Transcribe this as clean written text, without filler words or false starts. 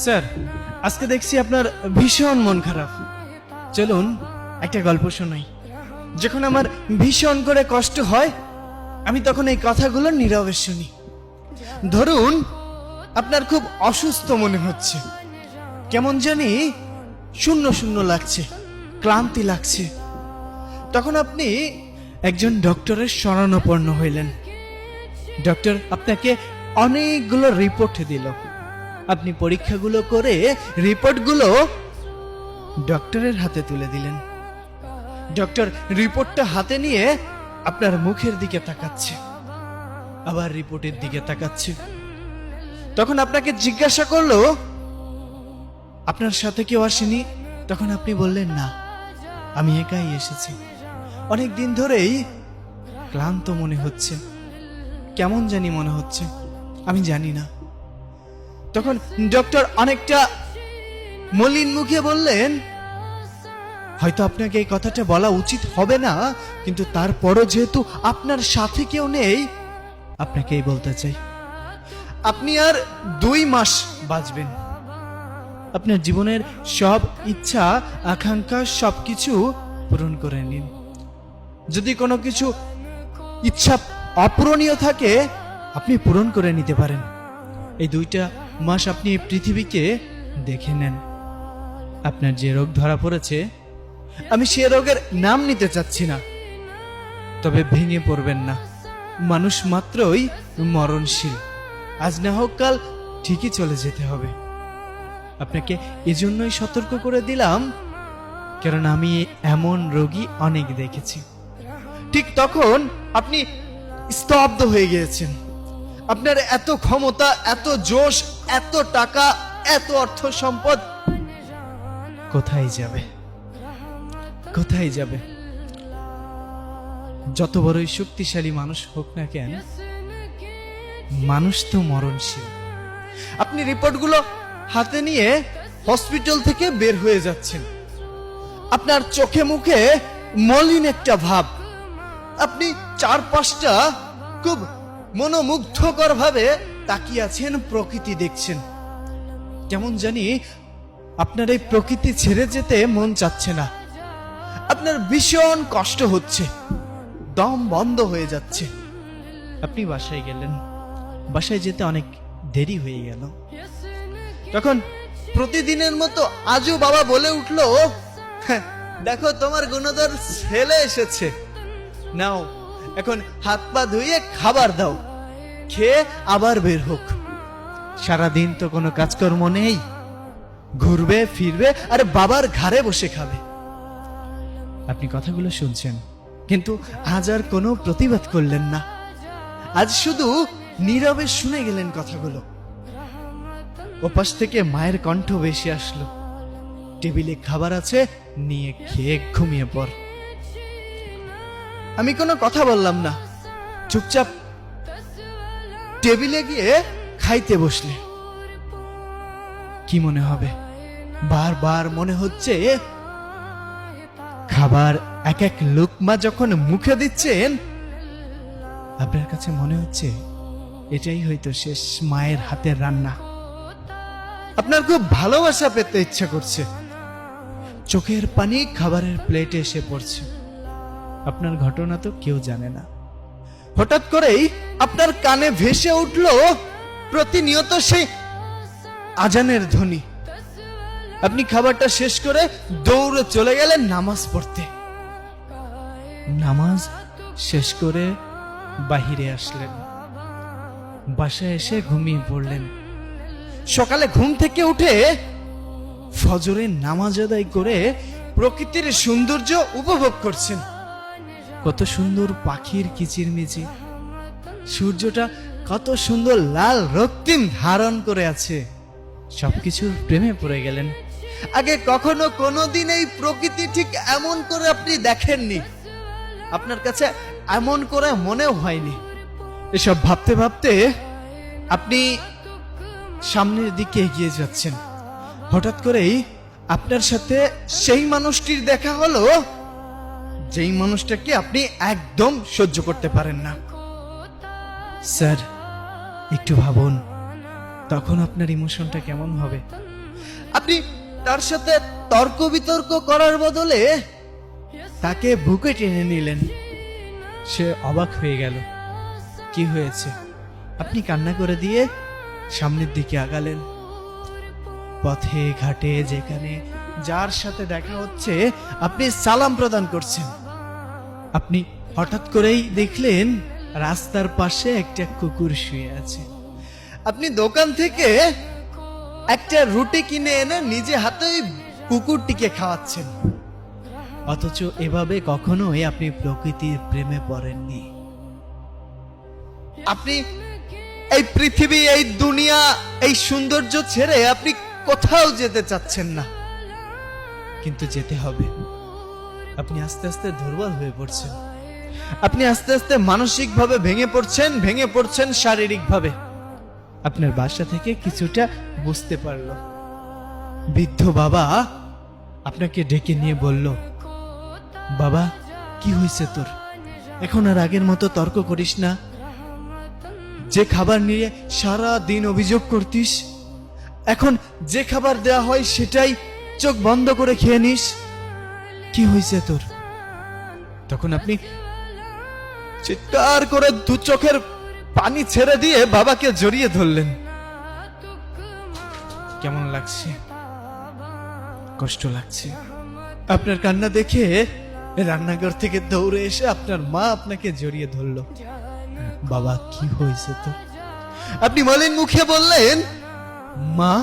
Sir, আজকে দেখছি আপনার ভীষণ মন খারাপ। চলুন একটা গল্প শোনাই। যখন আমার ভীষণ করে কষ্ট হয়, আমি তখন এই কথাগুলো নীরবে শুনি। ধরুন আপনার খুব অসুস্থ মনে হচ্ছে, কেমন জানি শূন্য শূন্য লাগছে, ক্লান্তি লাগছে। তখন আপনি একজন ডক্টরের শরণাপন্ন হইলেন। ডক্টর আপনাকে অনেকগুলো রিপোর্ট দিল। আপনি পরীক্ষাগুলো করে রিপোর্টগুলো ডক্টরের হাতে তুলে দিলেন। ডক্টর রিপোর্টটা হাতে নিয়ে আপনার মুখের দিকে তাকাচ্ছে, আবার রিপোর্টের দিকে তাকাচ্ছে। তখন আপনাকে জিজ্ঞাসা করলো, আপনার সাথে কেউ আসেনি? তখন আপনি বললেন, না, আমি একাই এসেছি। অনেক দিন ধরেই ক্লান্ত মনে হচ্ছে, কেমন জানি মনে হচ্ছে, আমি জানি না। তখন ডক্টর অনেকটা মলিন মুখে বললেন, হয়তো আপনাকে এই কথাটা বলা উচিত হবে না, কিন্তু তারপরও যেহেতু আপনার সাথে কেউ নেই, আপনাকেই বলতে চাই। আপনি আর 2 মাস বাঁচবেন। আপনার জীবনের সব ইচ্ছা আকাঙ্ক্ষা সবকিছু পূরণ করে নিন। যদি কোনো কিছু ইচ্ছা অপূরণীয় থাকে, আপনি পূরণ করে নিতে পারেন। এই 2টা মাস আপনি এই পৃথিবীকে দেখে নেন। আপনার যে রোগ ধরা পড়েছে, আমি সে রোগের নাম নিতে চাচ্ছি না, তবে ভেঙে পড়বেন না। মানুষ মাত্রই মরণশীল, আজ না হোক কাল ঠিকই চলে যেতে হবে। আপনাকে এজন্যই সতর্ক করে দিলাম, কারণ আমি এমন রোগী অনেক দেখেছি। ঠিক তখন আপনি স্তব্ধ হয়ে গিয়েছেন। আপনার এত ক্ষমতা, এত জোশ, এত টাকা, এত অর্থ সম্পদ কোথায় যাবে? কোথায় যাবে? যত বড়ই শক্তিশালী মানুষ হোক না কেন, মানুষ তো মরণশীল। আপনি রিপোর্টগুলো হাতে নিয়ে হসপিটাল থেকে বের হয়ে যাচ্ছেন। আপনার চোখে মুখে মলিন একটা ভাব। আপনি চারপাশটা খুব মনোমুগ্ধকর ভাবে তাকিয়ে আছেন, প্রকৃতি দেখছেন। কেমন জানি আপনার এই প্রকৃতি ছেড়ে যেতে মন চাচ্ছে না। আপনার ভীষণ কষ্ট হচ্ছে, দম বন্ধ হয়ে যাচ্ছে। আপনি বাসায় গেলেন। বাসায় যেতে অনেক দেরি হয়ে গেল। তখন প্রতিদিনের মতো আজও বাবা বলে উঠলো, দেখো তোমার গুণধর ছেলে এসেছে, নাও এখন হাত পা ধুয়ে খাবার দাও, খেয়ে আবার বের হোক। সারাদিন তো কোনো কাজকর্ম নেই, ঘুরবে ফিরবে আর বাবার ঘাড়ে বসে খাবে। আপনি কথাগুলো শুনছেন, কিন্তু আজ আর কোনো প্রতিবাদ করলেন না। আজ শুধু নীরবে শুনে গেলেন কথাগুলো। ওপাশ থেকে মায়ের কণ্ঠ ভেসে আসলো, টেবিলে খাবার আছে, নিয়ে খেয়ে ঘুমিয়ে পড়। আমি কোনো কথা বললাম না, চুপচাপ টেবিলে গিয়ে খাইতে বসলে। কি মনে হবে? বারবার মনে হচ্ছে খাবার এক এক লুকমা যখন মুখে দিচ্ছেন, আপনার কাছে মনে হচ্ছে এটাই হয়তো শেষ মায়ের হাতের রান্না। আপনার খুব ভালোবাসা পেতে ইচ্ছা করছে। চোখের পানি খাবারের প্লেটে এসে পড়ছে। আপনার ঘটনা তো কেউ জানে না। হঠাৎ করেই আপনার কানে ভেসে উঠলো প্রতিনিয়ত সেই আজানের ধ্বনি। আপনি খাবারটা শেষ করে দৌড়ে চলে গেলেন নামাজ পড়তে। নামাজ শেষ করে বাহিরে আসলেন। বাসায় এসে ঘুমিয়ে পড়লেন। সকালে ঘুম থেকে উঠে ফজরের নামাজ আদায় করে প্রকৃতির সৌন্দর্য উপভোগ করছেন। কত সুন্দর পাখির কিচিরমিচির, সূর্যটা কত সুন্দর লাল রক্তিম ধারণ করে আছে। সবকিছুর প্রেমে পড়ে গেলেন। আগে কখনো কোনোদিন এই প্রকৃতি ঠিক এমন করে আপনি দেখেননি, আপনার কাছে এমন করে মনেও হয়নি। এসব ভাবতে ভাবতে আপনি সামনের দিকে এগিয়ে যাচ্ছেন। হঠাৎ করেই আপনার সাথে সেই মানুষটির দেখা হলো, যেই মানুষটাকে আপনি একদম সহ্য করতে পারেন না। স্যার, একটু ভাবুন, তখন আপনার ইমোশনটা কেমন হবে? আপনি তার সাথে তর্ক বিতর্ক করার বদলে তাকে বুকে টেনে নিলেন। সে অবাক হয়ে গেল। কি হয়েছে? আপনি কান্না করে দিয়ে সামনের দিকে আগালেন। পথে ঘাটে যেখানে যার সাথে দেখা হচ্ছে আপনি সালাম প্রদান করছেন। আপনি হঠাৎ করেই দেখলেন রাস্তার পাশে একটা কুকুর শুয়ে আছে। আপনি দোকান থেকে একটা রুটি কিনে এনে নিজে হাতে ওই কুকুরটিকে খাওয়াচ্ছেন। অথচ এভাবে কখনোই আপনি প্রকৃতির প্রেমে পড়েননি। আপনি এই পৃথিবী, এই দুনিয়া, এই সৌন্দর্য ছেড়ে আপনি কোথাও যেতে চাচ্ছেন না, কিন্তু যেতে হবে। আপনি আস্তে আস্তে দুর্বল হয়ে পড়ছেন। আপনি আস্তে আস্তে মানসিকভাবে ভেঙে পড়ছেন শারীরিকভাবে। আপনার বাসা থেকে কিছুটা বুঝতে পারলো। বৃদ্ধ বাবা আপনাকে ডেকে নিয়ে বলল, বাবা কি হয়েছে তোর? এখন আর আগের মতো তর্ক করিস না। যে খাবার নিয়ে সারা দিন অভিযোগ করতিস, এখন যে খাবার দেয়া হয় সেটাই চোখ বন্ধ করে খেয়ে নিস। কি হয়েছে তোর? তখন আপনি চিৎকার করে দু চোখের পানি ছেড়ে দিয়ে বাবাকে জড়িয়ে ধরলেন। কেমন লাগছে? কষ্ট লাগছে। আপনার কান্না দেখে রান্নাঘর থেকে দৌড়ে এসে আপনার মা আপনাকে জড়িয়ে ধরল। বাবা কি হয়েছে তো? আপনি মলিন মুখে বললেন, মা